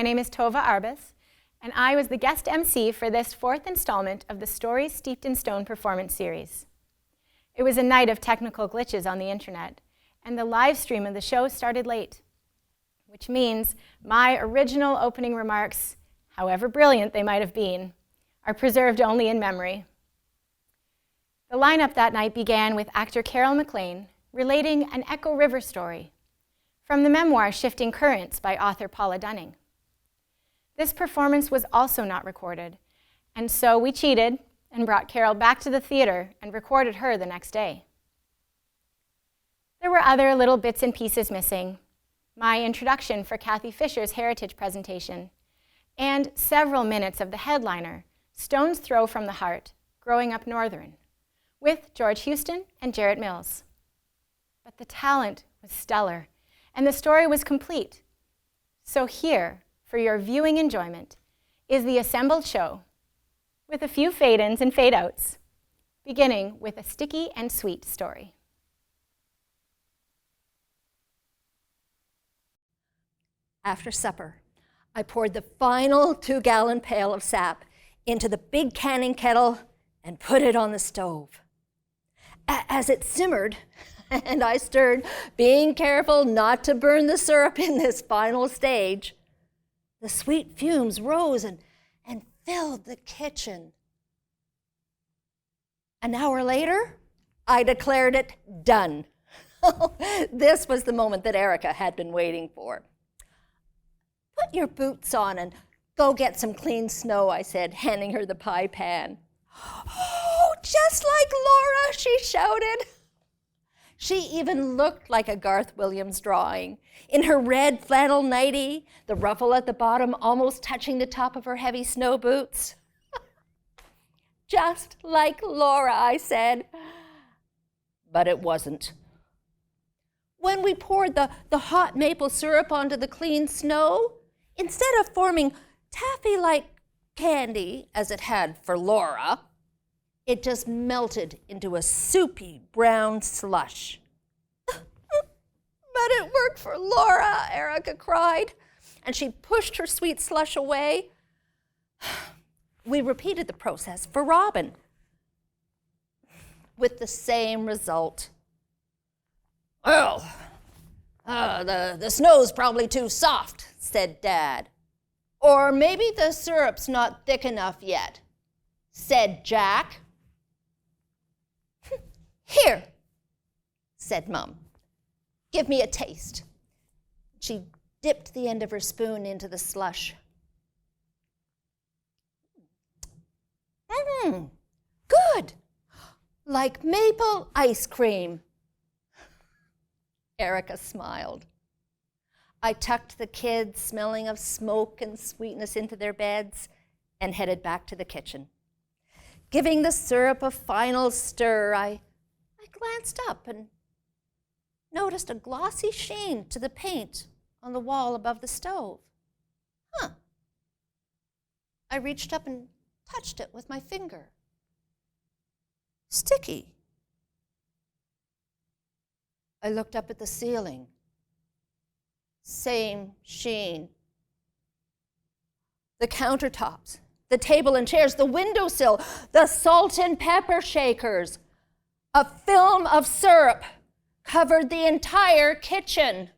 My name is Tova Arbus, and I was the guest MC for this 4th installment of the Stories Steeped in Stone performance series. It was a night of technical glitches on the internet, and the live stream of the show started late, which means my original opening remarks, however brilliant they might have been, are preserved only in memory. The lineup that night began with actor Carol McLean relating an Echo River story from the memoir Shifting Currents by author Paula Dunning. This performance was also not recorded, and so we cheated and brought Carol back to the theater and recorded her the next day. There were other little bits and pieces missing, my introduction for Kathy Fisher's heritage presentation, and several minutes of the headliner, Stone's Throw from the Heart, Growing Up Northern, with George Houston and Jarrett Mills. But the talent was stellar, and the story was complete. So here, for your viewing enjoyment, is the assembled show, with a few fade-ins and fade-outs, beginning with a sticky and sweet story. After supper, I poured the final 2-gallon pail of sap into the big canning kettle and put it on the stove. As it simmered, and I stirred, being careful not to burn the syrup in this final stage, the sweet fumes rose and filled the kitchen. An hour later, I declared it done. This was the moment that Erica had been waiting for. "Put your boots on and go get some clean snow," I said, handing her the pie pan. "Oh, just like Laura," she shouted. She even looked like a Garth Williams drawing, in her red flannel nightie, the ruffle at the bottom almost touching the top of her heavy snow boots. "Just like Laura," I said. But it wasn't. When we poured the hot maple syrup onto the clean snow, instead of forming taffy-like candy, as it had for Laura, it just melted into a soupy brown slush. "But it worked for Laura," Erica cried, and she pushed her sweet slush away. We repeated the process for Robin, with the same result. "Well, the snow's probably too soft," said Dad. "Or maybe the syrup's not thick enough yet," said Jack. "Here," said Mum. "Give me a taste." She dipped the end of her spoon into the slush. Good, like maple ice cream." Erica smiled. I tucked the kids, smelling of smoke and sweetness, into their beds and headed back to the kitchen. Giving the syrup a final stir, I glanced up and noticed a glossy sheen to the paint on the wall above the stove. I reached up and touched it with my finger. Sticky. I looked up at the ceiling. Same sheen. The countertops, the table and chairs, the windowsill, the salt and pepper shakers. A film of syrup covered the entire kitchen.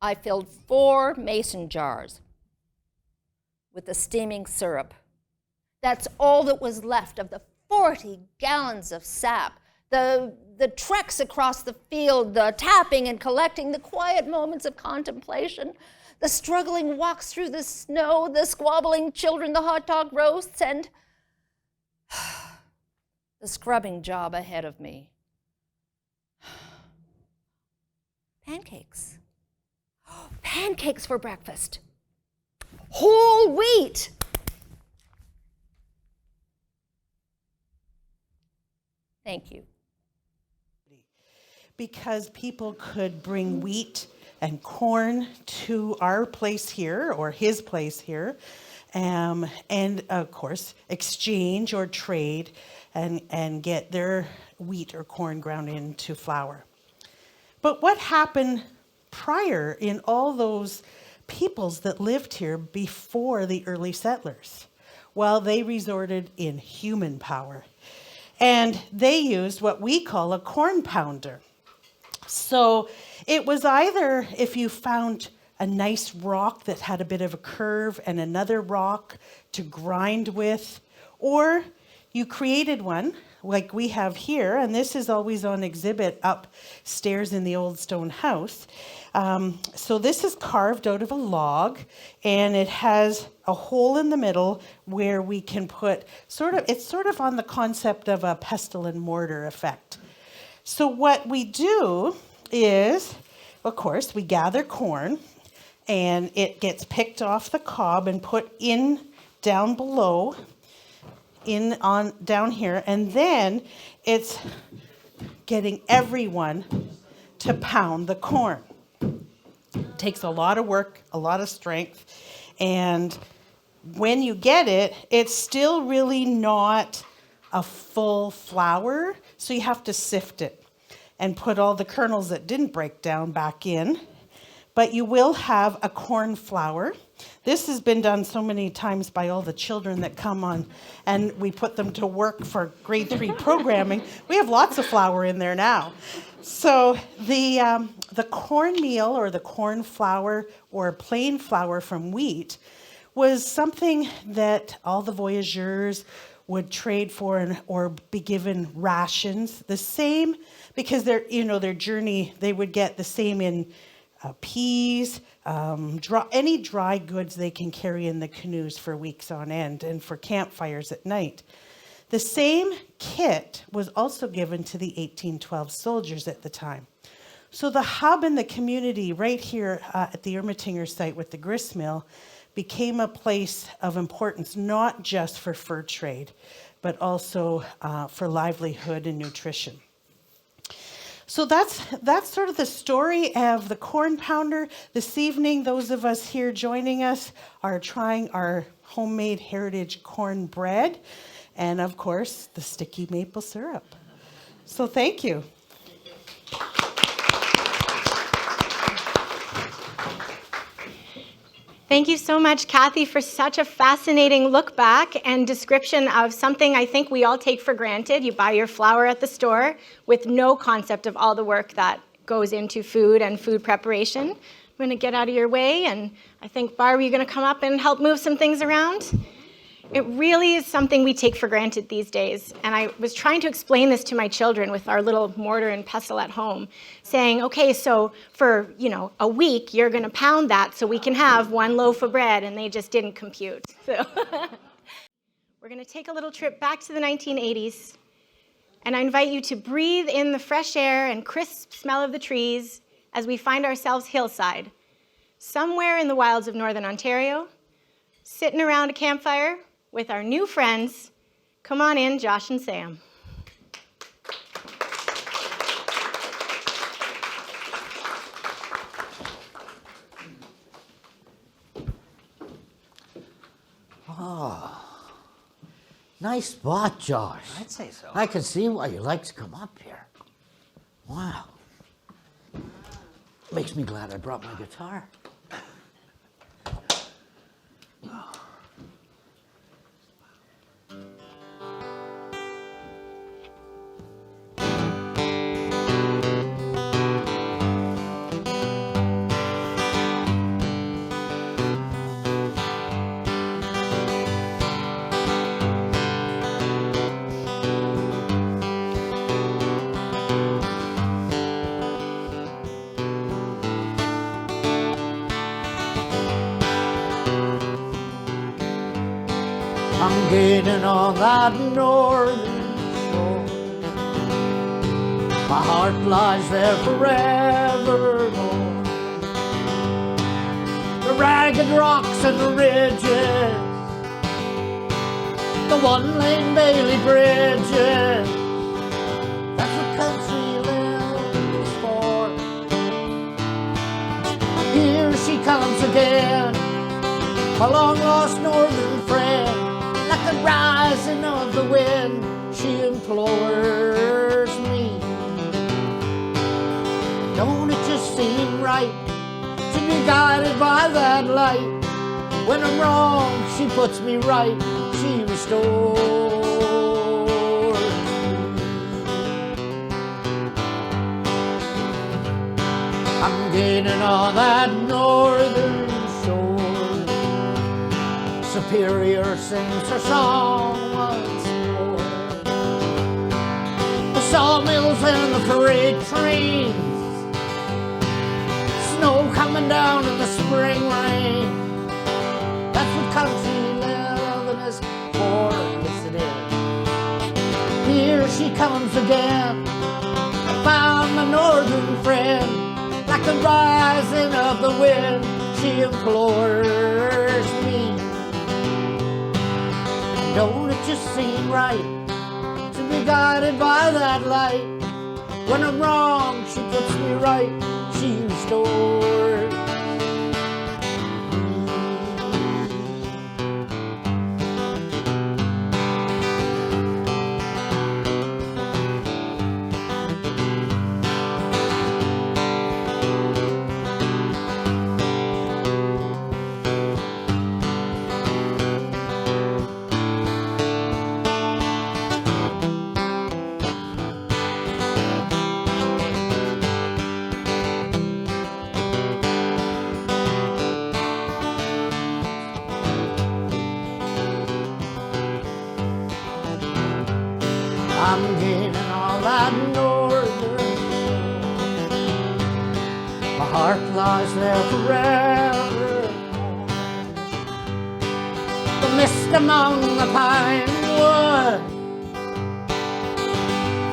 I filled 4 mason jars with the steaming syrup. That's all that was left of the 40 gallons of sap, the treks across the field, the tapping and collecting, the quiet moments of contemplation, the struggling walks through the snow, the squabbling children, the hot dog roasts, and the scrubbing job ahead of me. Pancakes. Pancakes for breakfast. Whole wheat. Thank you. Because people could bring wheat and corn to our place here, or his place here, and of course exchange or trade and get their wheat or corn ground into flour. But what happened prior in all those peoples that lived here before the early settlers. Well, they resorted in human power. And they used what we call a corn pounder. So it was either if you found a nice rock that had a bit of a curve and another rock to grind with, or you created one like we have here, and this is always on exhibit upstairs in the old stone house. So this is carved out of a log, and it has a hole in the middle where we can put it's sort of on the concept of a pestle and mortar effect. So what we do is, of course, we gather corn, and it gets picked off the cob and put in down below, down here, and then it's getting everyone to pound the corn. It takes a lot of work, a lot of strength, and when you get it, it's still really not a full flour, so you have to sift it and put all the kernels that didn't break down back in. But you will have a corn flour. This has been done so many times by all the children that come on, and we put them to work for grade 3 programming. We have lots of flour in there now. So the cornmeal or the corn flour or plain flour from wheat was something that all the voyageurs would trade for or be given rations. The same, because their journey, they would get the same in peas, any dry goods they can carry in the canoes for weeks on end and for campfires at night. The same kit was also given to the 1812 soldiers at the time. So the hub in the community right here at the Ermatinger site with the grist mill became a place of importance, not just for fur trade, but also for livelihood and nutrition. So that's sort of the story of the corn pounder. This evening, those of us here joining us are trying our homemade heritage corn bread and, of course, the sticky maple syrup. So thank you. Thank you so much, Kathy, for such a fascinating look back and description of something I think we all take for granted. You buy your flour at the store with no concept of all the work that goes into food and food preparation. I'm going to get out of your way, and I think, Barb, you're going to come up and help move some things around. It really is something we take for granted these days. And I was trying to explain this to my children with our little mortar and pestle at home, saying, okay, so for, a week, you're going to pound that so we can have one loaf of bread, and they just didn't compute. So we're going to take a little trip back to the 1980s, and I invite you to breathe in the fresh air and crisp smell of the trees as we find ourselves hillside, somewhere in the wilds of Northern Ontario, sitting around a campfire with our new friends. Come on in, Josh and Sam. Oh, nice spot, Josh. I'd say so. I can see why you like to come up here. Wow. Makes me glad I brought my guitar. I'm gaining on that northern shore. My heart lies there forevermore. The ragged rocks and the ridges, the one-lane Bailey bridges, that's what country lives for. Here she comes again, my long-lost northern friend. Like the rising of the wind, she implores me. Don't it just seem right to be guided by that light. When I'm wrong, she puts me right. She restores me. I'm gaining on that northern shore. Superior sings her song once more. The sawmills and the freight trains, snow coming down in the spring rain. That's what country living is for, yes it is. Here she comes again. I found my northern friend. Like the rising of the wind, she implores me. Don't it just seem right to be guided by that light? When I'm wrong, she puts me right. She restores. I'm gaining all that northern. My heart lies there forever. The mist among the pine wood,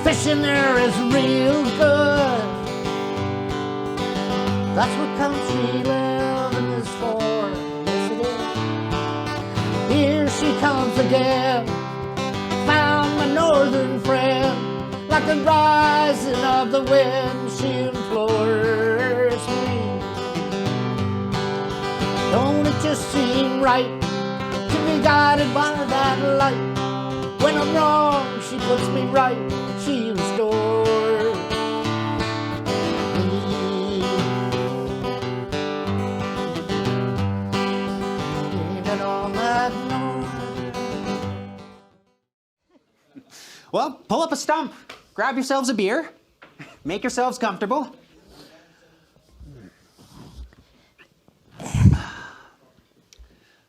fishing there is real good. That's what country living is for, yes it is. Here she comes again. Found my northern friend. Like the rising of the wind, she implores me. Don't it just seem right to be guided by that light? When I'm wrong, she puts me right. She restores me. Leaning on that north. Well, pull up a stump, grab yourselves a beer, make yourselves comfortable.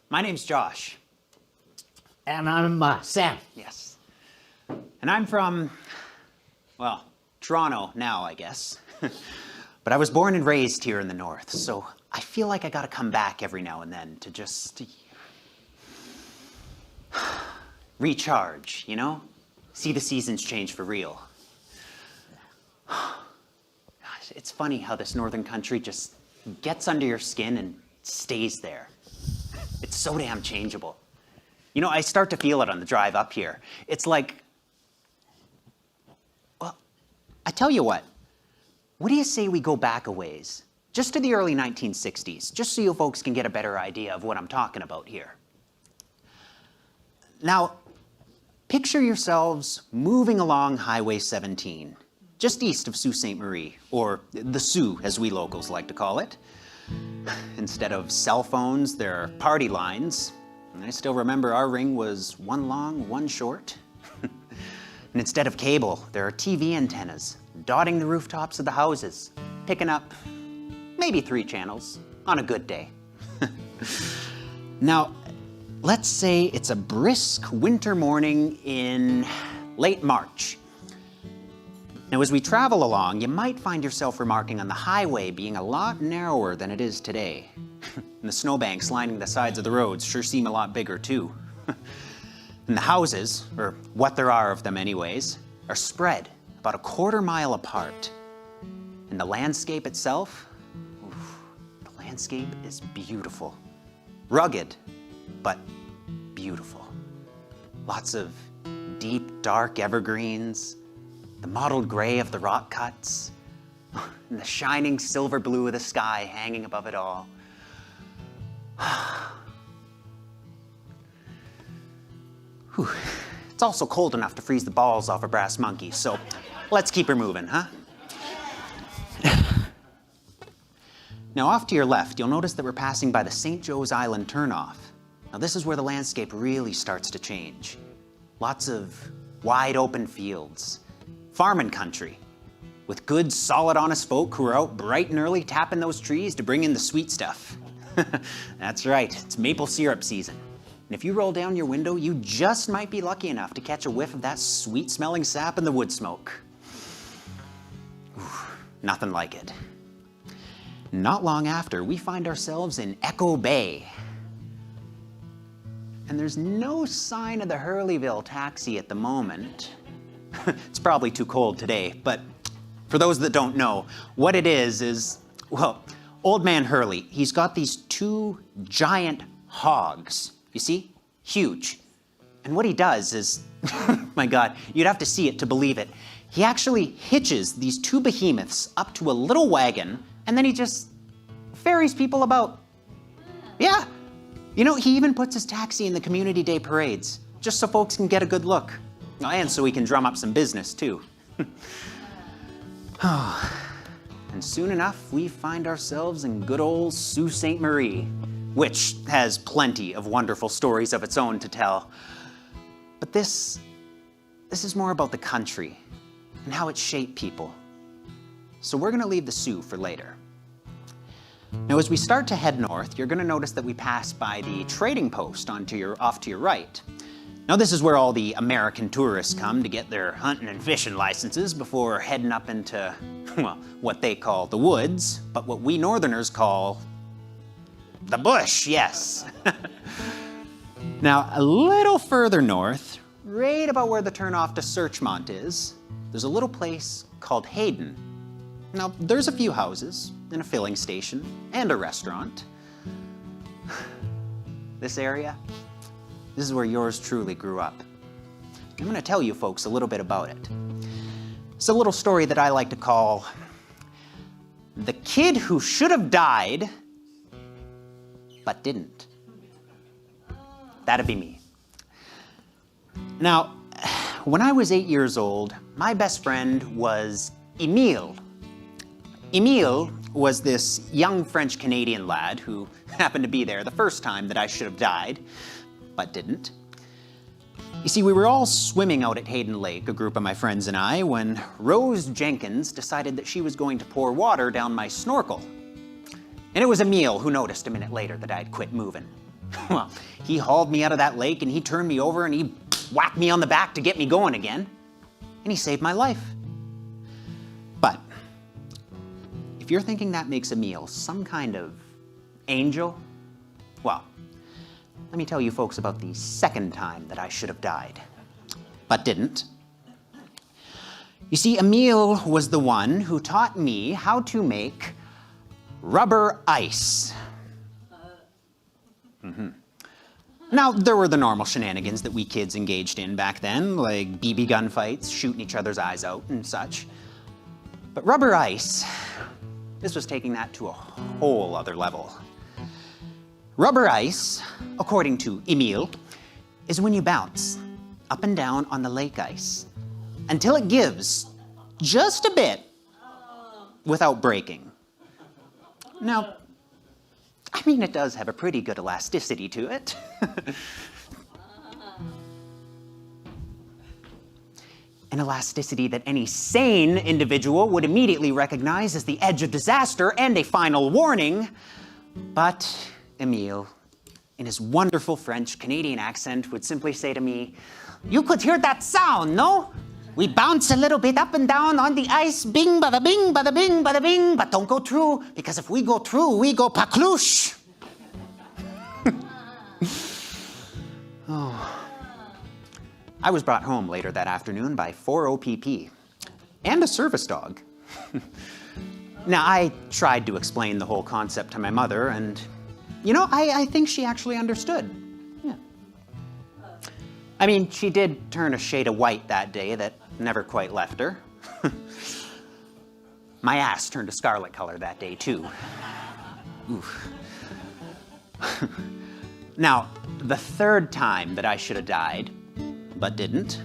My name's Josh. And I'm Sam. Yes. And I'm from, well, Toronto now, I guess. But I was born and raised here in the north, so I feel like I gotta come back every now and then to just recharge, you know? See the seasons change for real. Gosh, it's funny how this northern country just gets under your skin and stays there. It's so damn changeable. You know, I start to feel it on the drive up here. It's like, well, I tell you what do you say we go back a ways, just to the early 1960s, just so you folks can get a better idea of what I'm talking about here. Now, picture yourselves moving along Highway 17, just east of Sault Ste. Marie, or the Soo, as we locals like to call it. Instead of cell phones, there are party lines. And I still remember our ring was one long, one short. And instead of cable, there are TV antennas dotting the rooftops of the houses, picking up maybe 3 channels on a good day. Now, let's say it's a brisk winter morning in late March. Now, as we travel along, you might find yourself remarking on the highway being a lot narrower than it is today. And the snowbanks lining the sides of the roads sure seem a lot bigger too. And the houses, or what there are of them anyways, are spread about a 1/4 mile apart. And the landscape itself, the landscape is beautiful. Rugged, but beautiful. Lots of deep, dark evergreens, the mottled gray of the rock cuts, and the shining silver blue of the sky hanging above it all. Whew. It's also cold enough to freeze the balls off a brass monkey, so let's keep her moving, huh? Now off to your left, you'll notice that we're passing by the St. Joe's Island turnoff. Now this is where the landscape really starts to change. Lots of wide open fields, farming country, with good, solid, honest folk who are out bright and early tapping those trees to bring in the sweet stuff. That's right, it's maple syrup season. And if you roll down your window, you just might be lucky enough to catch a whiff of that sweet-smelling sap in the wood smoke. Ooh, nothing like it. Not long after, we find ourselves in Echo Bay. And there's no sign of the Hurleyville taxi at the moment. It's probably too cold today, but for those that don't know, what it is, well, Old Man Hurley, he's got these 2 giant hogs, you see? Huge. And what he does is, my God, you'd have to see it to believe it. He actually hitches these 2 behemoths up to a little wagon, and then he just ferries people about. Yeah. You know, he even puts his taxi in the community day parades, just so folks can get a good look. Oh, and so he can drum up some business, too. And soon enough, we find ourselves in good old Sault Ste. Marie, which has plenty of wonderful stories of its own to tell. But this is more about the country and how it shaped people. So we're gonna leave the Sioux for later. Now, as we start to head north, you're gonna notice that we pass by the trading post off to your right. Now, this is where all the American tourists come to get their hunting and fishing licenses before heading up into, well, what they call the woods, but what we Northerners call the bush, yes. Now, a little further north, right about where the turnoff to Searchmont is, there's a little place called Hayden. Now, there's a few houses and a filling station and a restaurant. This area, this is where yours truly grew up. I'm going to tell you folks a little bit about it. It's a little story that I like to call The Kid Who Should Have Died But Didn't. That'd be me. Now, when I was 8 years old, my best friend was Emile. Emile was this young French-Canadian lad who happened to be there the first time that I should have died, but didn't. You see, we were all swimming out at Hayden Lake, a group of my friends and I, when Rose Jenkins decided that she was going to pour water down my snorkel. And it was Emile who noticed a minute later that I'd quit moving. Well, he hauled me out of that lake and he turned me over and he whacked me on the back to get me going again. And he saved my life. But if you're thinking that makes Emile some kind of angel, well, let me tell you folks about the second time that I should have died, but didn't. You see, Emile was the one who taught me how to make rubber ice. Now, there were the normal shenanigans that we kids engaged in back then, like BB gun fights, shooting each other's eyes out and such. But rubber ice, this was taking that to a whole other level. Rubber ice, according to Emile, is when you bounce up and down on the lake ice until it gives just a bit without breaking. Now, I mean, it does have a pretty good elasticity to it. An elasticity that any sane individual would immediately recognize as the edge of disaster and a final warning. But Emile, in his wonderful French-Canadian accent, would simply say to me, "You could hear that sound, no? We bounce a little bit up and down on the ice, bing, bada bing, bada bing, bada bing, but don't go through, because if we go through, we go paklouche." Oh. I was brought home later that afternoon by 4 OPP and a service dog. Now, I tried to explain the whole concept to my mother, and, you know, I think she actually understood. Yeah. I mean, she did turn a shade of white that day that never quite left her. My ass turned a scarlet color that day, too. Oof. Now, the third time that I should have died, but didn't,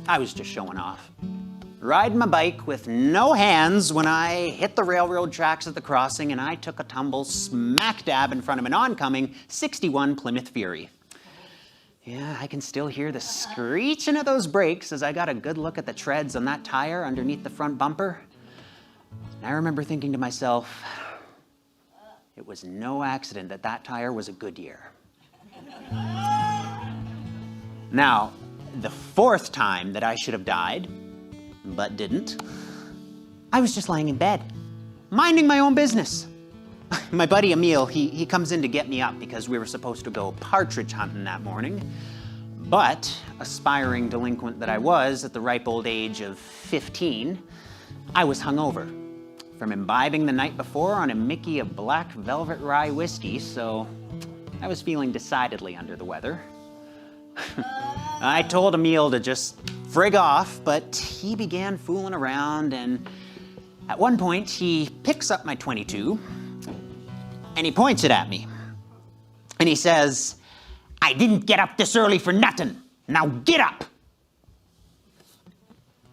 I was just showing off. riding my bike with no hands when I hit the railroad tracks at the crossing and I took a tumble smack dab in front of an oncoming 61 Plymouth Fury. Yeah, I can still hear the screeching of those brakes as I got a good look at the treads on that tire underneath the front bumper. And I remember thinking to myself, it was no accident that that tire was a Goodyear. Now, the fourth time that I should have died, but didn't, I was just lying in bed, minding my own business. My buddy Emil, he comes in to get me up because we were supposed to go partridge hunting that morning. But, aspiring delinquent that I was at the ripe old age of 15, I was hungover from imbibing the night before on a Mickey of black velvet rye whiskey, so I was feeling decidedly under the weather. I told Emil to just frig off, but he began fooling around, and at one point he picks up my .22 and he points it at me. And he says, "I didn't get up this early for nothing. Now get up."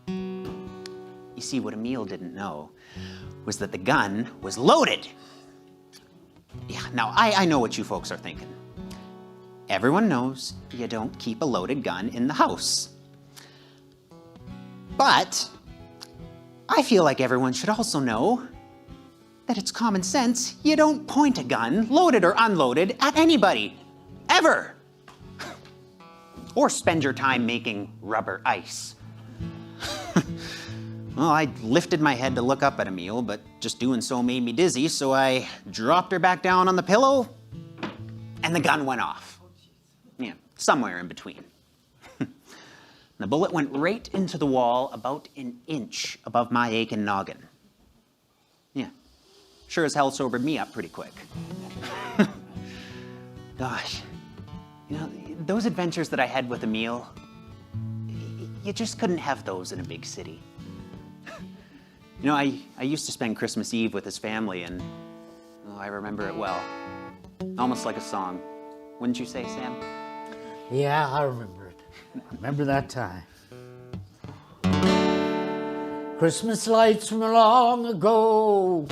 You see, what Emil didn't know was that the gun was loaded. Yeah, now I know what you folks are thinking. Everyone knows you don't keep a loaded gun in the house. But I feel like everyone should also know that it's common sense you don't point a gun, loaded or unloaded, at anybody, ever. Or spend your time making rubber ice. Well, I lifted my head to look up at Emil, but just doing so made me dizzy, so I dropped her back down on the pillow, and the gun went off. Yeah, somewhere in between. The bullet went right into the wall about an inch above my aching noggin. Yeah, sure as hell sobered me up pretty quick. Gosh, you know, those adventures that I had with Emil, you just couldn't have those in a big city. You know, I used to spend Christmas Eve with his family, and I remember it well. Almost like a song. Wouldn't you say, Sam? Yeah, I remember it. I remember that time. Christmas lights from long ago.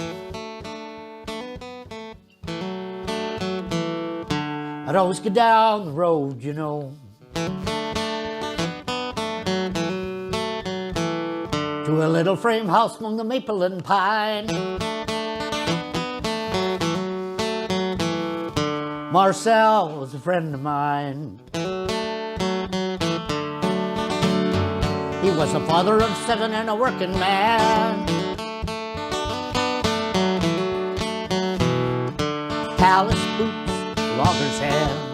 I'd always get down the road, you know, to a little frame house among the maple and pine. Marcel was a friend of mine. He was a father of 7 and a working man. Callous boots, logger's hands.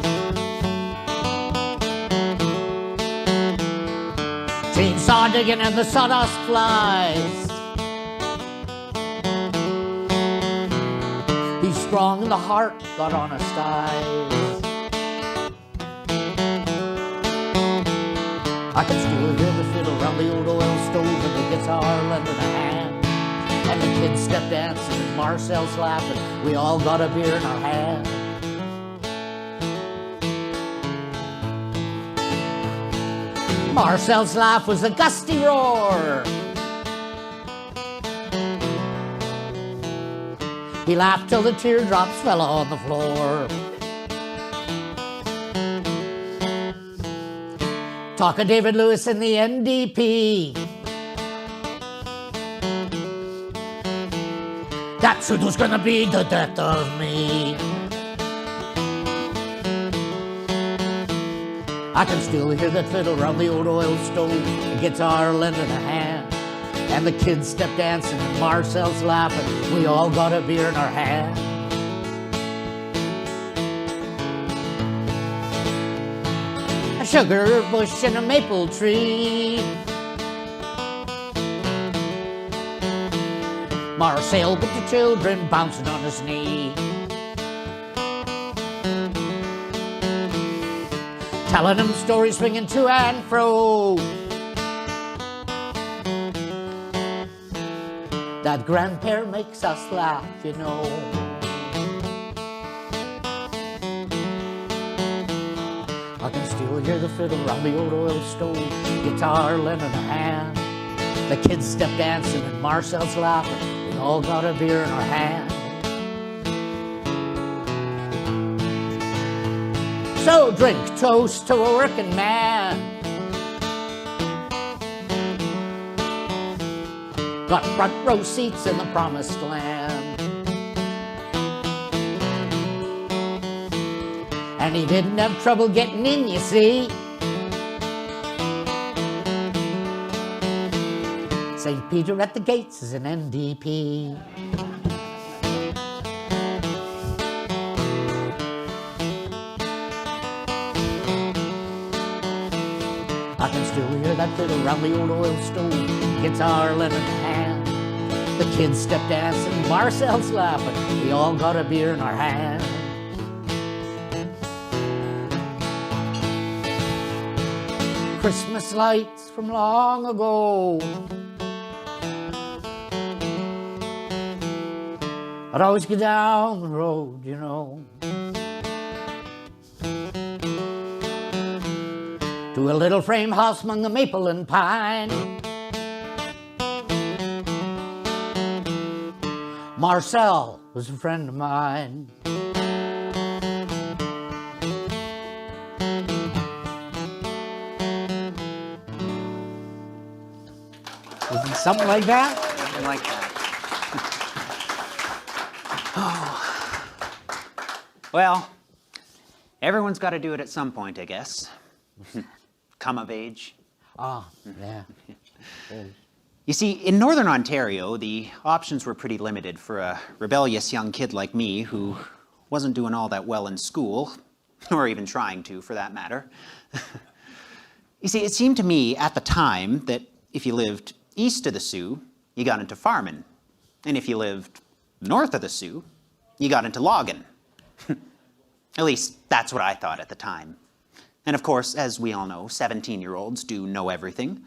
Chainsaw digging and the sawdust flies. He's strong in the heart, got honest eyes. I can still hear the fiddle round the old oil stove and the guitar lending a hand. And the kids step dancing and Marcel's laughing. We all got a beer in our hand. Marcel's laugh was a gusty roar. He laughed till the teardrops fell on the floor. Talk of David Lewis and the NDP. That truth was gonna be the death of me. I can still hear that fiddle round the old oil stove, the guitar lending a hand, and the kids step dancing and Marcel's laughing. We all got a beer in our hand. A sugar bush and a maple tree. Marcel with the children bouncing on his knee. Telling them stories, swinging to and fro. That grandpere makes us laugh, you know. I can still hear the fiddle round the old oil stove, guitar lending a hand, The kids step dancing and Marcel's laughing. We all got a beer in our hand. So drink toast to a working man. Got front row seats in the promised land. And he didn't have trouble getting in, you see. St. Peter at the gates is an NDP. I can still hear that fiddle round the old oil stove, guitar left in hand. The kids step dancing, Marcel's laughing, we all got a beer in our hand. Christmas lights from long ago. I'd always go down the road, you know, to a little frame house among the maple and pine. Marcel was a friend of mine. Was it something like that? Something like that. Oh. Well, everyone's got to do it at some point, I guess. Come of age. Ah, yeah. You see, in Northern Ontario, the options were pretty limited for a rebellious young kid like me who wasn't doing all that well in school, or even trying to, for that matter. You see, it seemed to me at the time that if you lived east of the Soo, you got into farming. And if you lived north of the Soo, you got into logging. At least, that's what I thought at the time. And of course, as we all know, 17-year-olds do know everything.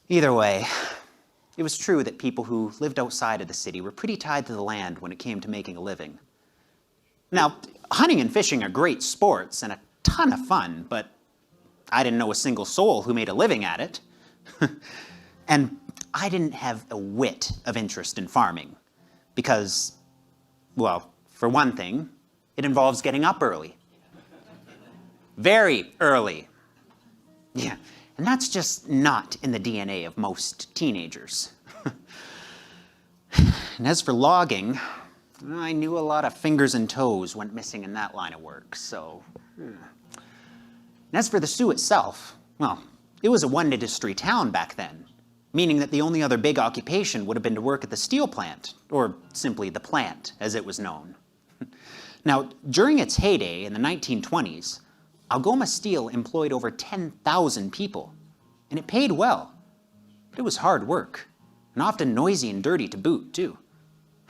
Either way, it was true that people who lived outside of the city were pretty tied to the land when it came to making a living. Now, hunting and fishing are great sports and a ton of fun, but I didn't know a single soul who made a living at it. And I didn't have a whit of interest in farming because, well, for one thing, it involves getting up early. Very early. Yeah, and that's just not in the DNA of most teenagers. And as for logging, I knew a lot of fingers and toes went missing in that line of work, so. And as for the Soo itself, well, it was a one-industry town back then, meaning that the only other big occupation would have been to work at the steel plant, or simply the plant, as it was known. Now, during its heyday in the 1920s, Algoma Steel employed over 10,000 people, and it paid well. But it was hard work, and often noisy and dirty to boot, too.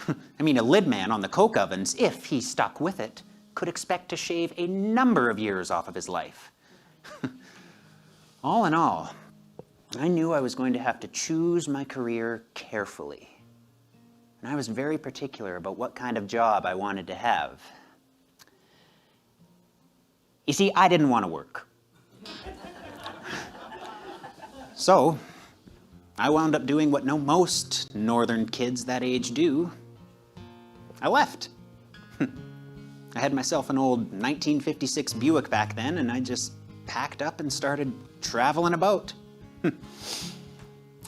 I mean, a lid man on the coke ovens, if he stuck with it, could expect to shave a number of years off of his life. All in all, I knew I was going to have to choose my career carefully. And I was very particular about what kind of job I wanted to have. You see, I didn't want to work. So, I wound up doing what most northern kids that age do. I left. I had myself an old 1956 Buick back then, and I just packed up and started traveling about.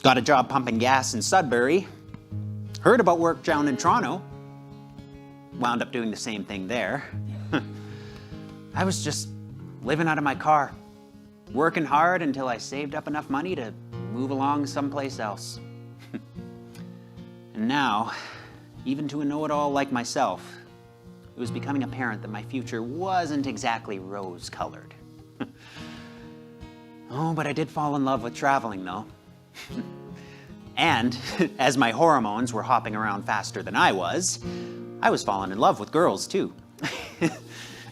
Got a job pumping gas in Sudbury. Heard about work down in Toronto. Wound up doing the same thing there. I was just living out of my car, working hard until I saved up enough money to move along someplace else. And now, even to a know-it-all like myself, it was becoming apparent that my future wasn't exactly rose-colored. Oh, but I did fall in love with traveling, though. And as my hormones were hopping around faster than I was falling in love with girls, too.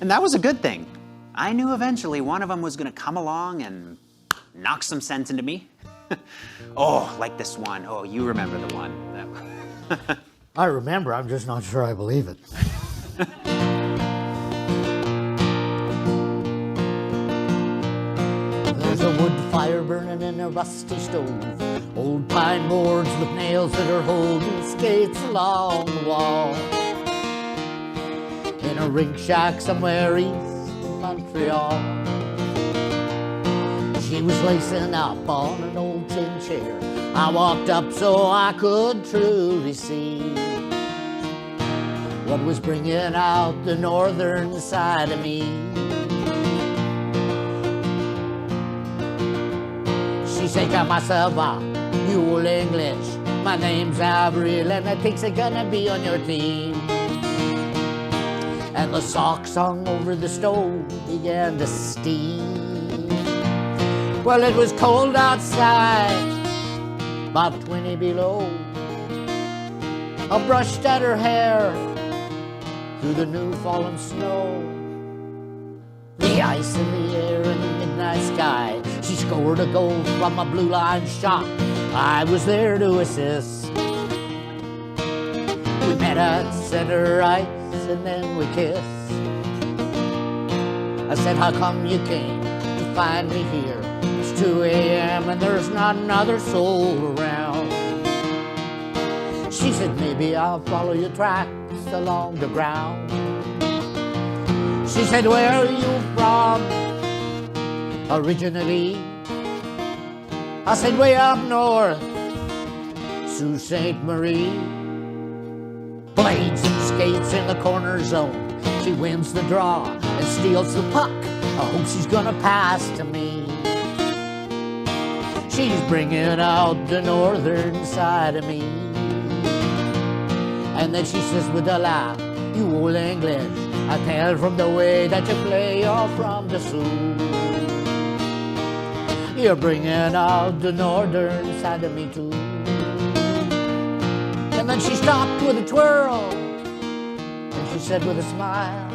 And that was a good thing. I knew eventually one of them was going to come along and knock some sense into me. Oh, like this one. Oh, you remember the one. I remember, I'm just not sure I believe it. There's a wood fire burning in a rusty stove. Old pine boards with nails that are holding skates along the wall. In a rink shack somewhere east of Montreal. She was lacing up on an old tin chair. I walked up so I could truly see what was bringing out the northern side of me. She said, "Got myself out, you old English. My name's Avril and I think's gonna be on your team." And the socks hung over the stove began to steam. Well, it was cold outside, about 20 below. I brushed at her hair through the new fallen snow. The ice in the air and the midnight sky. She scored a goal from a blue line shot. I was there to assist. We met at center ice and then we kissed. I said, "How come you came to find me here? It's 2 a.m. and there's not another soul around." She said, "Maybe I'll follow your tracks along the ground." She said, "Where are you from originally?" I said, "Way up north, Sault Ste. Marie." Blades and skates in the corner zone. She wins the draw and steals the puck. I hope she's gonna pass to me. She's bringing out the northern side of me. And then she says with a laugh, "You old English, I tell from the way that you play, you're from the Sioux. You're bringing out the northern side of me too." And then she stopped with a twirl, and she said with a smile,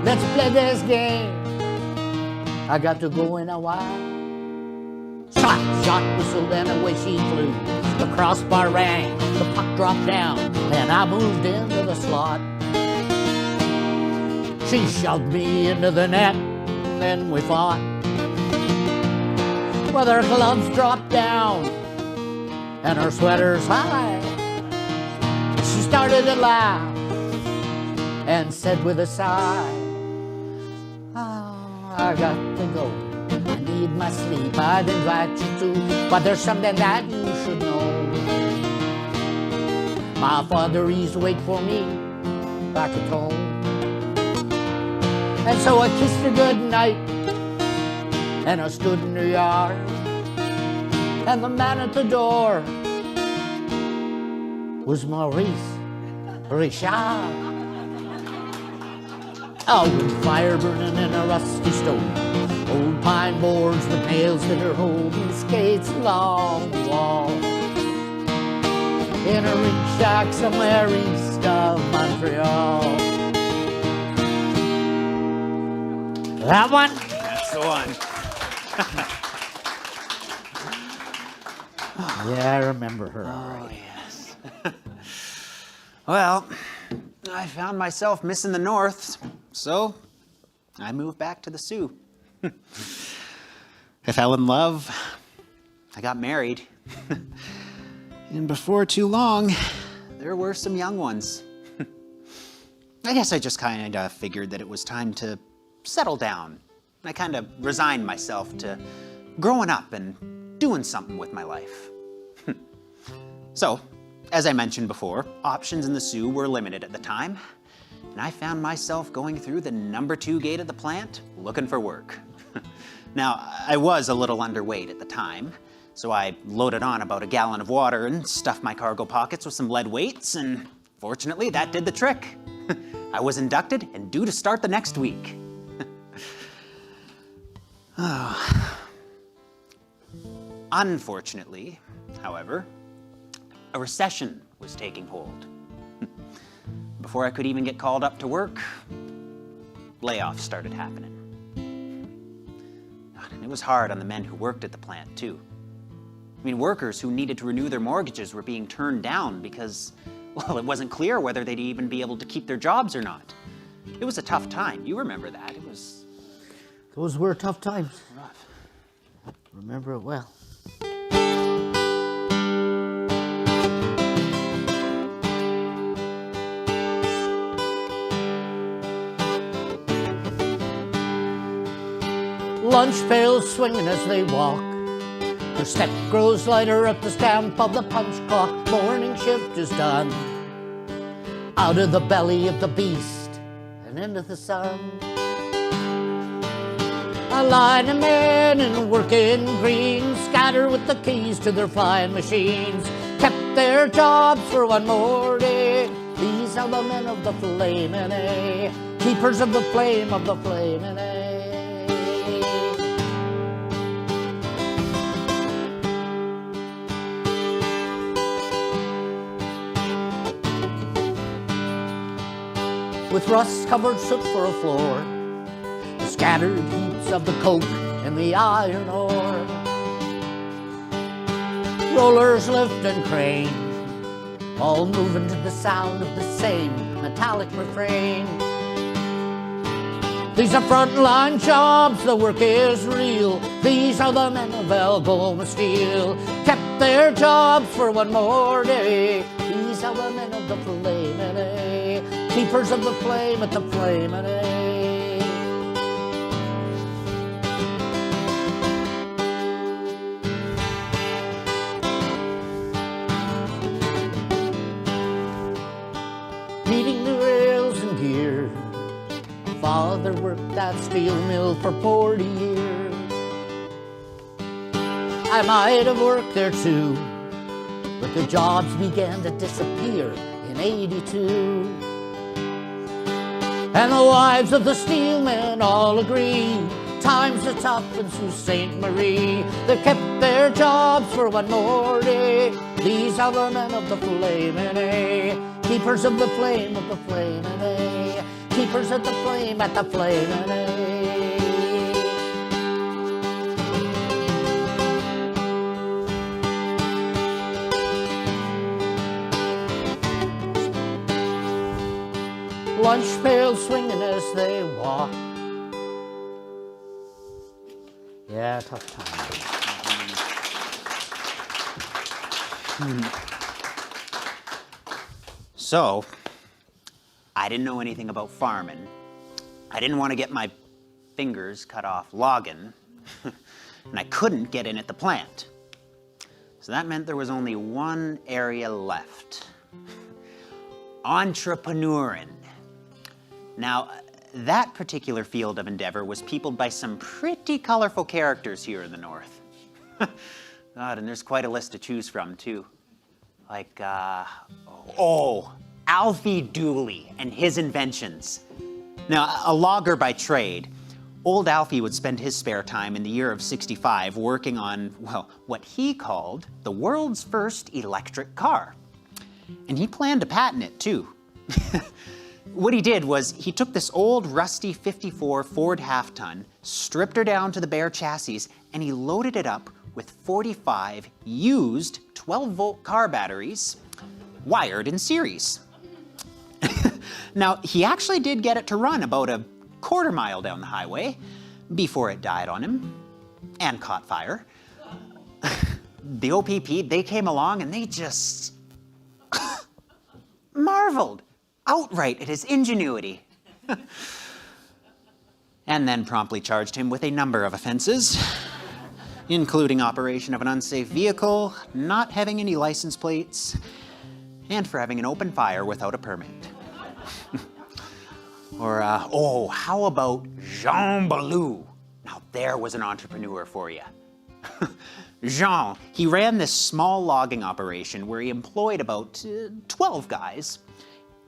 "Let's play this game. I got to go in a while." Shot, shot, whistled, and away she flew. The crossbar rang, the puck dropped down, and I moved into the slot. She shoved me into the net, and then we fought. Well, her gloves dropped down, and her sweater's high. She started to laugh, and said with a sigh, "Oh, I got to go. I need my sleep. I'd invite you to, but there's something that you should know. My father used to wait for me back at home." And so I kissed her good night, and I stood in the yard, and the man at the door was Maurice Richard. Oh, with fire burning in a rusty stove. Old pine boards with nails that are holding skates along the wall. In a rink shack somewhere east of Montreal. That one? That's the one. Yeah, I remember her. Oh, yes. Well, I found myself missing the North, so I moved back to the Sioux. I fell in love. I got married. And before too long, there were some young ones. I guess I just kind of figured that it was time to settle down. I kind of resigned myself to growing up and doing something with my life. So, as I mentioned before, options in the Sioux were limited at the time, and I found myself going through the number 2 gate at the plant looking for work. Now, I was a little underweight at the time, so I loaded on about a gallon of water and stuffed my cargo pockets with some lead weights, and fortunately that did the trick. I was inducted and due to start the next week. Unfortunately, however, a recession was taking hold. Before I could even get called up to work, layoffs started happening. And it was hard on the men who worked at the plant, too. I mean, workers who needed to renew their mortgages were being turned down because, well, it wasn't clear whether they'd even be able to keep their jobs or not. It was a tough time. You remember that. It was Those were tough times. rough. Remember it well. Lunch pails swinging as they walk. Their step grows lighter at the stamp of the punch clock. Morning shift is done. Out of the belly of the beast and into the sun. A line of men in working green scatter with the keys to their flying machines. Kept their jobs for one more day. These are the men of the flaming A, keepers of the flame of the flaming A. With rust-covered soot for a floor, the scattered heaps of the coke and the iron ore. Rollers lift and crane, all moving to the sound of the same metallic refrain. These are frontline jobs, the work is real. These are the men of Algoma Steel, kept their jobs for one more day. These are the men of the flaming A, keepers of the flame at the flaming A. Needing new rails and gear, father worked that steel mill for 40 years. I might have worked there too, but the jobs began to disappear in '82. And the wives of the steelmen all agree, times are tough in Sault Ste. Marie. They kept their jobs for one more day. These are the men of the flaming A, keepers of the flame of the flaming A, keepers of the flame at the flaming A. Lunch pails swinging as they walk. Yeah, tough time. So, I didn't know anything about farming. I didn't want to get my fingers cut off logging, and I couldn't get in at the plant. So that meant there was only one area left. Entrepreneuring. Now, that particular field of endeavor was peopled by some pretty colorful characters here in the North. God, and there's quite a list to choose from, too. Like, Alfie Dooley and his inventions. Now, a logger by trade, old Alfie would spend his spare time in the year of '65 working on, well, what he called the world's first electric car. And he planned to patent it, too. What he did was he took this old rusty '54 Ford half-ton, stripped her down to the bare chassis, and he loaded it up with 45 used 12-volt car batteries wired in series. Now, he actually did get it to run about a quarter mile down the highway before it died on him and caught fire. The OPP, they came along and they just marveled outright at his ingenuity. And then promptly charged him with a number of offenses, including operation of an unsafe vehicle, not having any license plates, and for having an open fire without a permit. Or, how about Jean Ballou? Now there was an entrepreneur for you. Jean, he ran this small logging operation where he employed about 12 guys,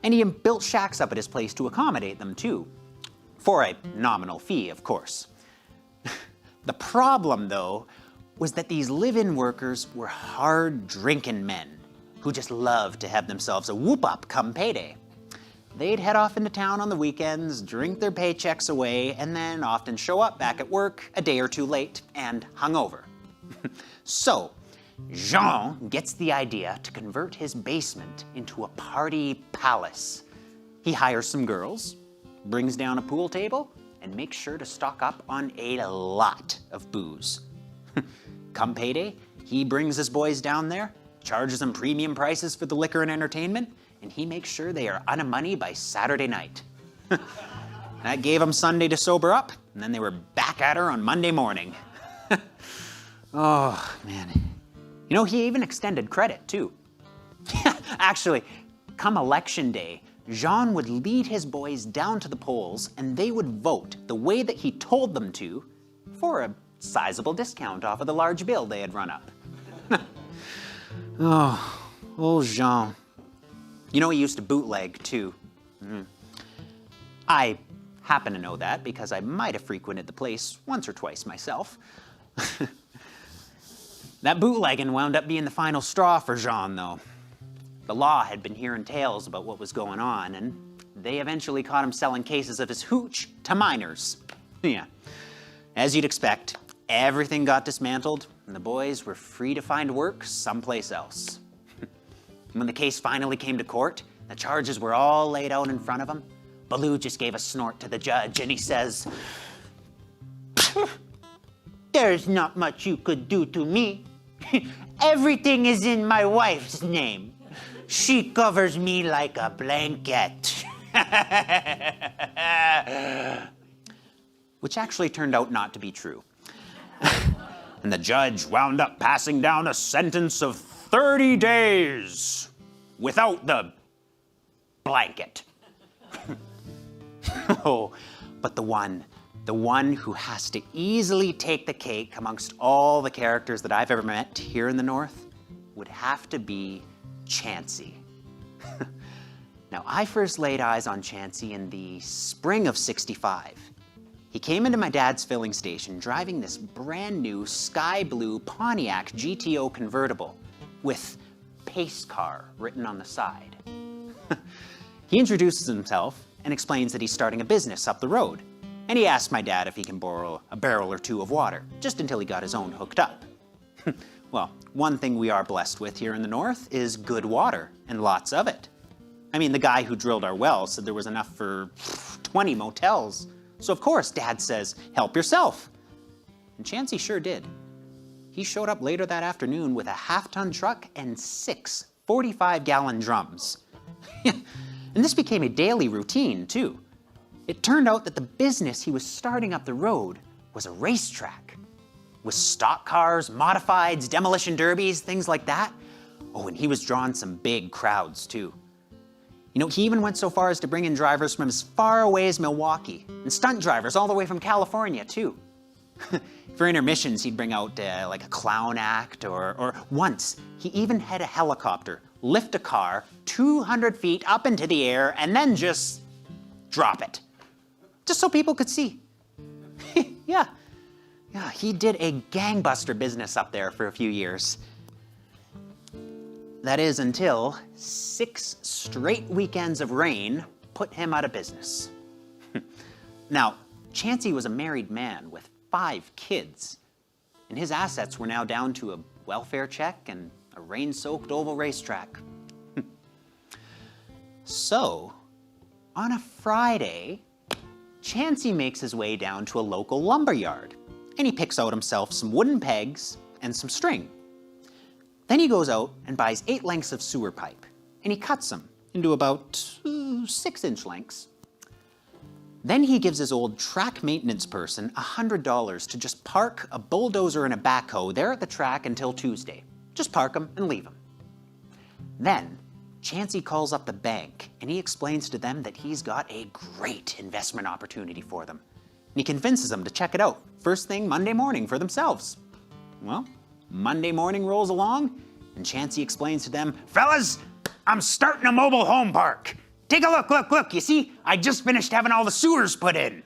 and he built shacks up at his place to accommodate them too, for a nominal fee, of course. The problem, though, was that these live-in workers were hard-drinking men who just loved to have themselves a whoop-up come payday. They'd head off into town on the weekends, drink their paychecks away, and then often show up back at work a day or two late and hungover. So, Jean gets the idea to convert his basement into a party palace. He hires some girls, brings down a pool table, and makes sure to stock up on a lot of booze. Come payday, he brings his boys down there, charges them premium prices for the liquor and entertainment, and he makes sure they are out of money by Saturday night. That gave them Sunday to sober up, and then they were back at her on Monday morning. Oh, man. You know, he even extended credit, too. Actually, come election day, Jean would lead his boys down to the polls, and they would vote the way that he told them to for a sizable discount off of the large bill they had run up. Oh, old Jean. You know, he used to bootleg, too. I happen to know that because I might have frequented the place once or twice myself. That bootlegging wound up being the final straw for Jean, though. The law had been hearing tales about what was going on, and they eventually caught him selling cases of his hooch to minors. Yeah. As you'd expect, everything got dismantled, and the boys were free to find work someplace else. When the case finally came to court, the charges were all laid out in front of him. Baloo just gave a snort to the judge, and he says, "There's not much you could do to me. Everything is in my wife's name. She covers me like a blanket." Which actually turned out not to be true. And the judge wound up passing down a sentence of 30 days without the blanket. Oh, but the one who has to easily take the cake amongst all the characters that I've ever met here in the North would have to be Chansey. Now, I first laid eyes on Chansey in the spring of '65. He came into my dad's filling station driving this brand new sky blue Pontiac GTO convertible with Pace Car written on the side. He introduces himself and explains that he's starting a business up the road. And he asked my dad if he can borrow a barrel or two of water, just until he got his own hooked up. Well, one thing we are blessed with here in the North is good water, and lots of it. I mean, the guy who drilled our well said there was enough for 20 motels. So of course, Dad says, help yourself. And Chansey sure did. He showed up later that afternoon with a half-ton truck and 6 45-gallon drums. And this became a daily routine, too. It turned out that the business he was starting up the road was a racetrack. With stock cars, modifieds, demolition derbies, things like that. Oh, and he was drawing some big crowds, too. You know, he even went so far as to bring in drivers from as far away as Milwaukee, and stunt drivers all the way from California, too. For intermissions, he'd bring out like a clown act, or once, he even had a helicopter lift a car 200 feet up into the air and then just drop it. Just so people could see. Yeah, he did a gangbuster business up there for a few years. That is until 6 straight weekends of rain put him out of business. Now, Chansey was a married man with 5 kids, and his assets were now down to a welfare check and a rain-soaked oval racetrack. So, on a Friday, Chansey makes his way down to a local lumber yard, and he picks out himself some wooden pegs and some string. Then he goes out and buys 8 lengths of sewer pipe, and he cuts them into about 6-inch lengths. Then he gives his old track maintenance person $100 to just park a bulldozer and a backhoe there at the track until Tuesday. Just park them and leave them. Then, Chansey calls up the bank, and he explains to them that he's got a great investment opportunity for them. And he convinces them to check it out first thing Monday morning for themselves. Well, Monday morning rolls along, and Chansey explains to them, "Fellas, I'm starting a mobile home park. Take a look, you see, I just finished having all the sewers put in."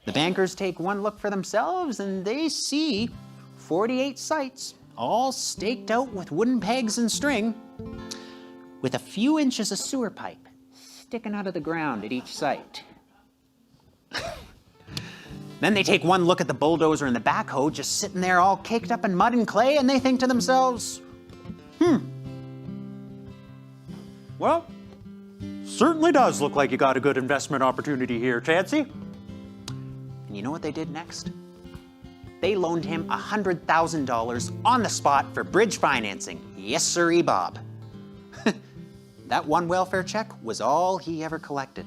The bankers take one look for themselves, and they see 48 sites, all staked out with wooden pegs and string, with a few inches of sewer pipe sticking out of the ground at each site. Then they take one look at the bulldozer and the backhoe just sitting there all caked up in mud and clay, and they think to themselves, well, certainly does look like you got a good investment opportunity here, Chansey. And you know what they did next? they loaned him $100,000 on the spot for bridge financing. Yes, sirree, Bob. That one welfare check was all he ever collected.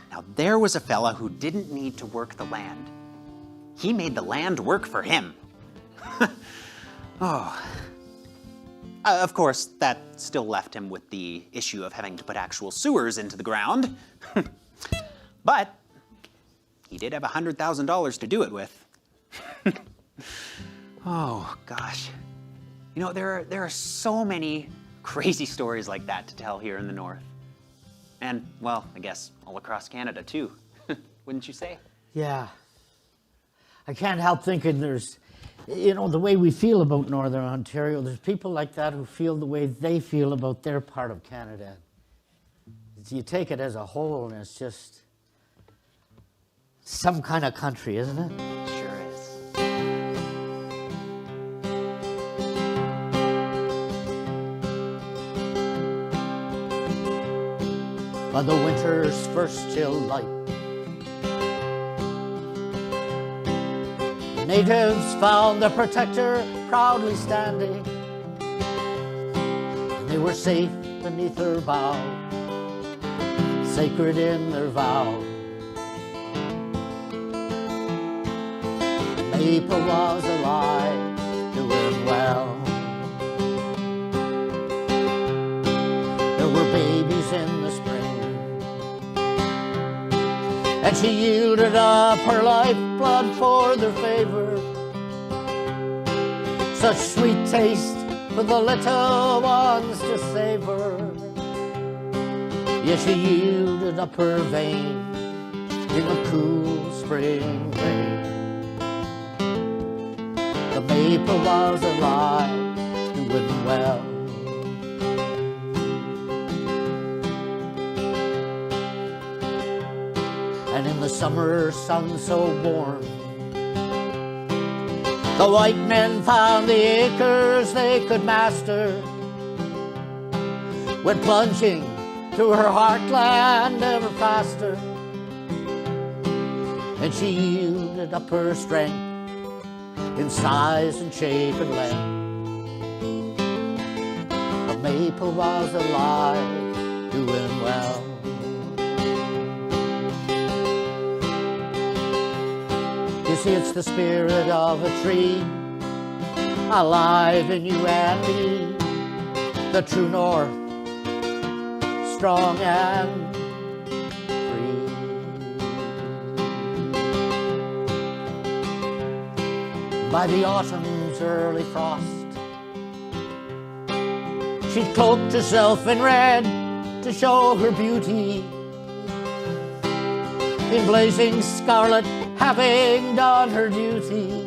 Now, there was a fella who didn't need to work the land. He made the land work for him. Of course, that still left him with the issue of having to put actual sewers into the ground. But he did have $100,000 to do it with. Oh, gosh. You know, there are so many crazy stories like that to tell here in the North. And, well, I guess all across Canada, too. Wouldn't you say? Yeah. I can't help thinking there's, you know, the way we feel about Northern Ontario, there's people like that who feel the way they feel about their part of Canada. You take it as a whole, and it's just some kind of country, isn't it? Sure is. By the winter's first chill light, the natives found their protector proudly standing, and they were safe beneath her bough, sacred in their vow. The maple was alive, doing well. There were babies in the spring, and she yielded up her lifeblood for their favor. Such sweet taste for the little ones to savor. Yes, she yielded up her vein in a cool spring rain. The maple was alive, doing well. And in the summer sun so warm, the white men found the acres they could master, went plunging through her heartland ever faster. And she yielded up her strength in size and shape and length. The maple was alive, doing well. You see, it's the spirit of a tree, alive in you and me, the true north, strong and free. By the autumn's early frost, she'd cloaked herself in red to show her beauty, in blazing scarlet, having done her duty.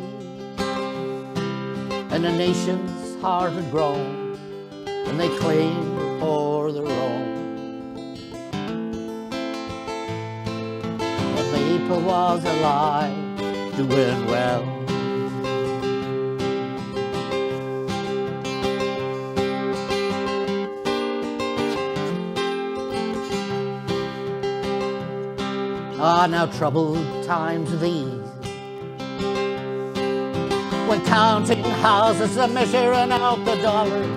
And the nation's heart had grown, and they claimed her for their own. The maple was alive, doing well. Ah, now troubled times these, when counting houses and measuring out the dollar,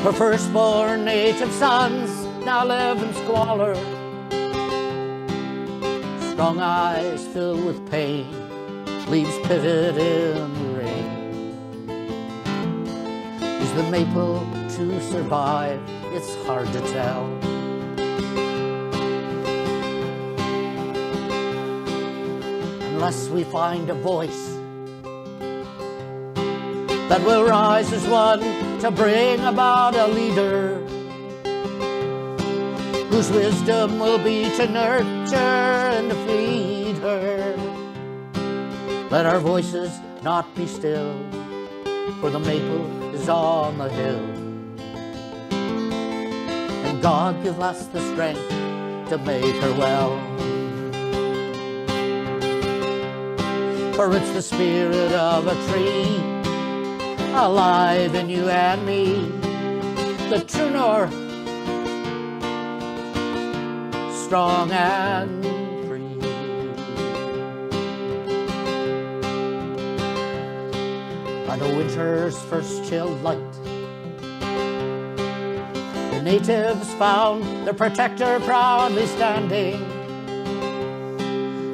her firstborn native sons now live in squalor. Strong eyes filled with pain, leaves pitted in the rain. Is the maple to survive? It's hard to tell. Unless we find a voice that will rise as one to bring about a leader whose wisdom will be to nurture and to feed her. Let our voices not be still, for the maple is on the hill. And God give us the strength to make her well. For it's the spirit of a tree, alive in you and me, the true north, strong and free. under winter's first chill light. The natives found their protector proudly standing,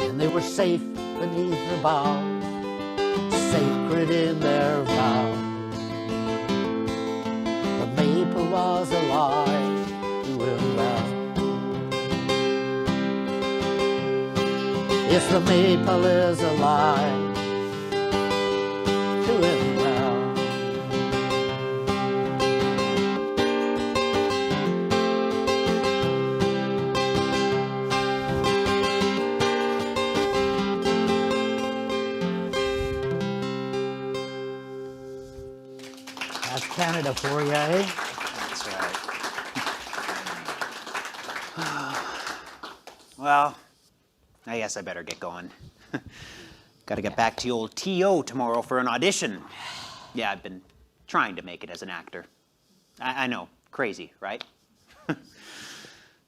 and they were safe beneath her boughs, sacred in their vows. The maple was alive, doing well. Yes, the maple is alive, doing well. That's Canada for you, eh? That's right. Well, I guess I better get going. Gotta get back to old T.O. tomorrow for an audition. Yeah, I've been trying to make it as an actor. I know, crazy, right?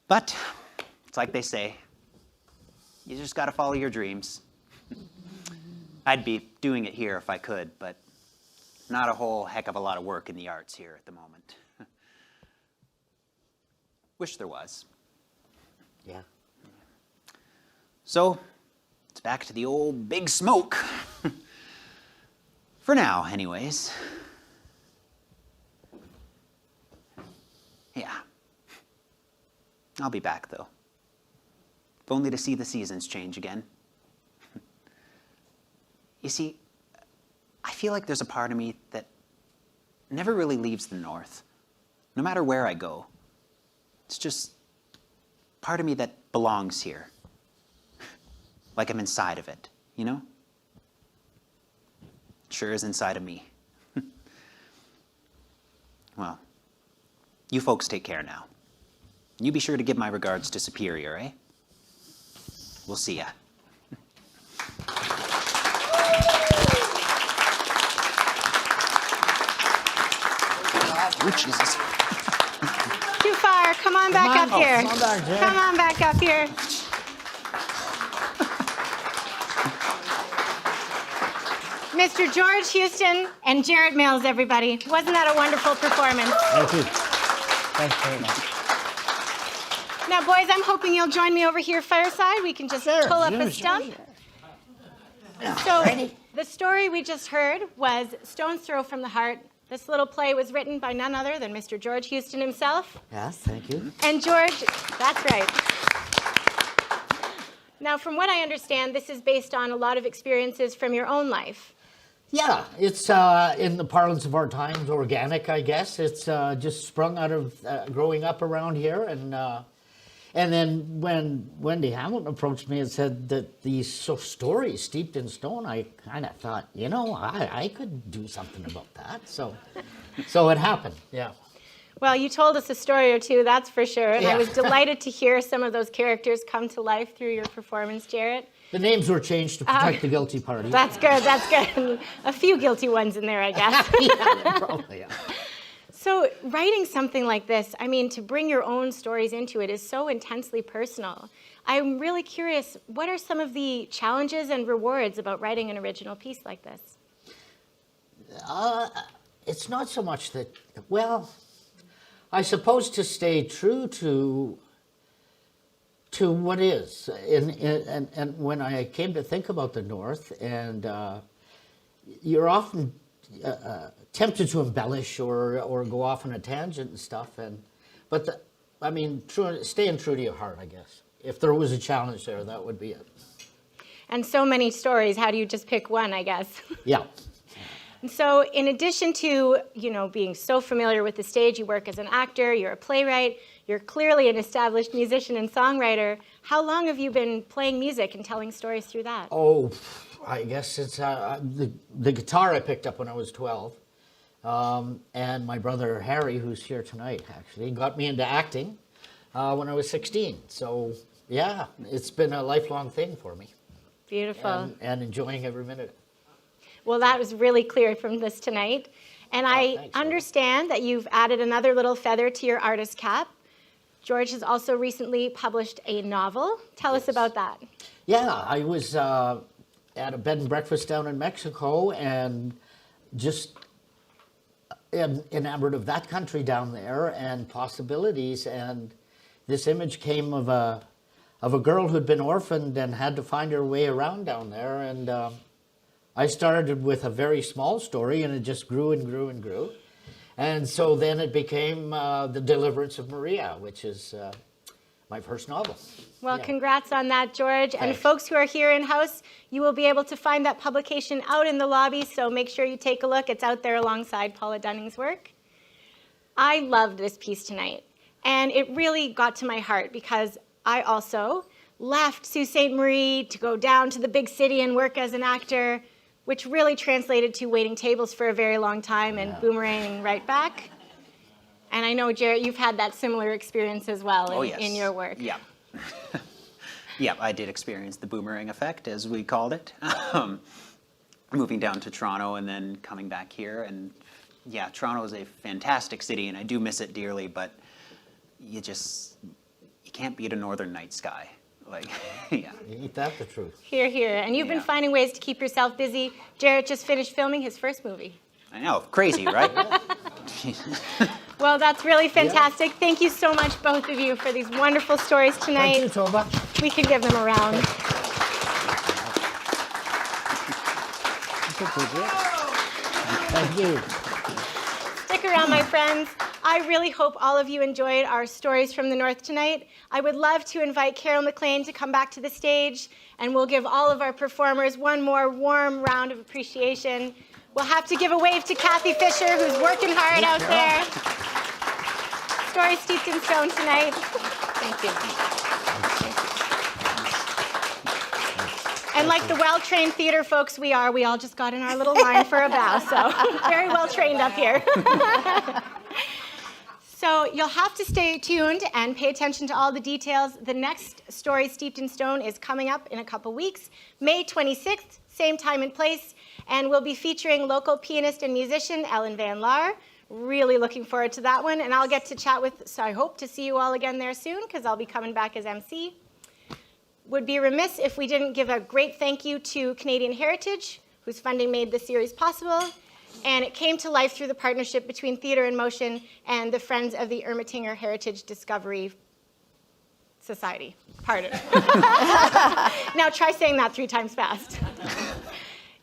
But it's like they say, you just gotta follow your dreams. I'd be doing it here if I could, but not a whole heck of a lot of work in the arts here at the moment. Wish there was. Yeah. So, it's back to the old big smoke. For now, anyways. Yeah. I'll be back, though. If only to see the seasons change again. You see, I feel like there's a part of me that never really leaves the north, no matter where I go. It's just part of me that belongs here. Like I'm inside of it, you know? Sure is inside of me. Well, you folks take care now. You be sure to give my regards to Superior, eh? We'll see ya. Oh, Jesus. Too far. Come on back up here. Come on back, Jen. Come on back up here. Mr. George Houston and Jarrett Mills, everybody. Wasn't that a wonderful performance? Thank you. Thanks very much. Now, boys, I'm hoping you'll join me over here fireside. We can just pull up a stump. So, the story we just heard was Stone's Throw from the Heart. This little play was written by none other than Mr. George Houston himself. Yes, thank you. And George, that's right. Now, from what I understand, this is based on a lot of experiences from your own life. Yeah, it's in the parlance of our times, organic, I guess. It's just sprung out of growing up around here, and then when Wendy Hamilton approached me and said that these stories steeped in stone, I kind of thought, you know, I could do something about that. So it happened. Yeah. Well, you told us a story or two, that's for sure, and I Yeah. was delighted to hear some of those characters come to life through your performance, Jarrett. The names were changed to protect the guilty party. That's good, that's good. A few guilty ones in there, I guess. Yeah, probably. Yeah. So writing something like this, I mean, to bring your own stories into it is so intensely personal. I'm really curious, what are some of the challenges and rewards about writing an original piece like this? It's not so much that, well, I suppose to stay true to what is. And when I came to think about the North, and you're often tempted to embellish or go off on a tangent and stuff, but staying true to your heart, I guess. If there was a challenge there, that would be it. And so many stories, how do you just pick one, I guess? Yeah. And so in addition to, being so familiar with the stage, you work as an actor, you're a playwright, you're clearly an established musician and songwriter. How long have you been playing music and telling stories through that? Oh, I guess it's the guitar I picked up when I was 12. And my brother Harry, who's here tonight, actually, got me into acting when I was 16. So, yeah, it's been a lifelong thing for me. Beautiful. And enjoying every minute. Well, that was really clear from this tonight. And I understand that you've added another little feather to your artist cap. George has also recently published a novel. Tell us about that. Yeah, I was at a bed and breakfast down in Mexico, and just enamored of that country down there and possibilities. And this image came of a girl who'd been orphaned and had to find her way around down there. And I started with a very small story, and it just grew and grew and grew. And so then it became The Deliverance of Maria, which is my first novel. Well, congrats on that, George. Thanks. And folks who are here in-house, you will be able to find that publication out in the lobby, so make sure you take a look. It's out there alongside Paula Dunning's work. I loved this piece tonight, and it really got to my heart because I also left Sault Ste. Marie to go down to the big city and work as an actor, which really translated to waiting tables for a very long time and boomeranging right back. And I know, Jarrett, you've had that similar experience as well in your work. Yeah. Yeah, I did experience the boomerang effect, as we called it. Moving down to Toronto and then coming back here. And yeah, Toronto is a fantastic city, and I do miss it dearly, but you can't beat a northern night sky. Like, yeah. Ain't that the truth? Hear, hear. And you've been finding ways to keep yourself busy. Jarrett just finished filming his first movie. I know, crazy, right? Well, that's really fantastic. Thank you so much, both of you, for these wonderful stories tonight. Thank you, Tova. We can give them a round. Thank you. Stick around, my friends. I really hope all of you enjoyed our stories from the North tonight. I would love to invite Carol McLean to come back to the stage, and we'll give all of our performers one more warm round of appreciation. We'll have to give a wave to Kathy Fisher, who's working hard out there. Story steeped in stone tonight. Thank you. And like the well-trained theater folks we are, we all just got in our little line for a bow, so very well trained up here. So you'll have to stay tuned and pay attention to all the details. The next Story Steeped in Stone is coming up in a couple weeks, May 26th, same time and place, and we'll be featuring local pianist and musician Ellen Van Laar. Really looking forward to that one, and I'll get to chat with, so I hope to see you all again there soon, because I'll be coming back as MC. Would be remiss if we didn't give a great thank you to Canadian Heritage, whose funding made this series possible. And it came to life through the partnership between Theatre in Motion and the Friends of the Ermatinger Heritage Discovery Society. Pardon. Now try saying that 3 times fast.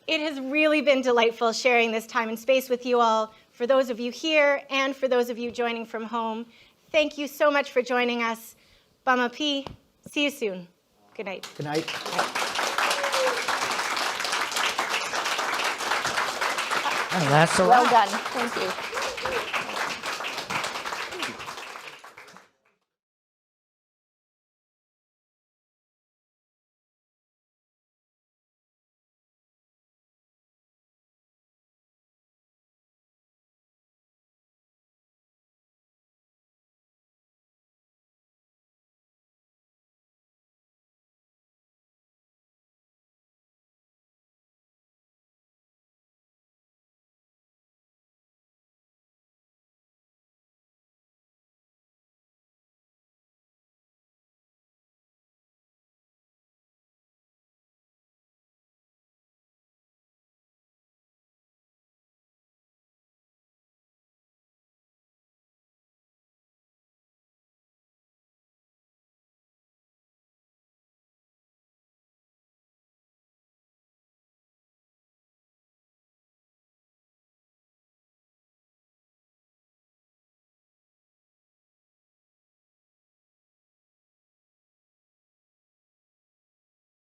It has really been delightful sharing this time and space with you all, for those of you here and for those of you joining from home. Thank you so much for joining us. Bama P. See you soon. Good night. Good night. Well done. Thank you.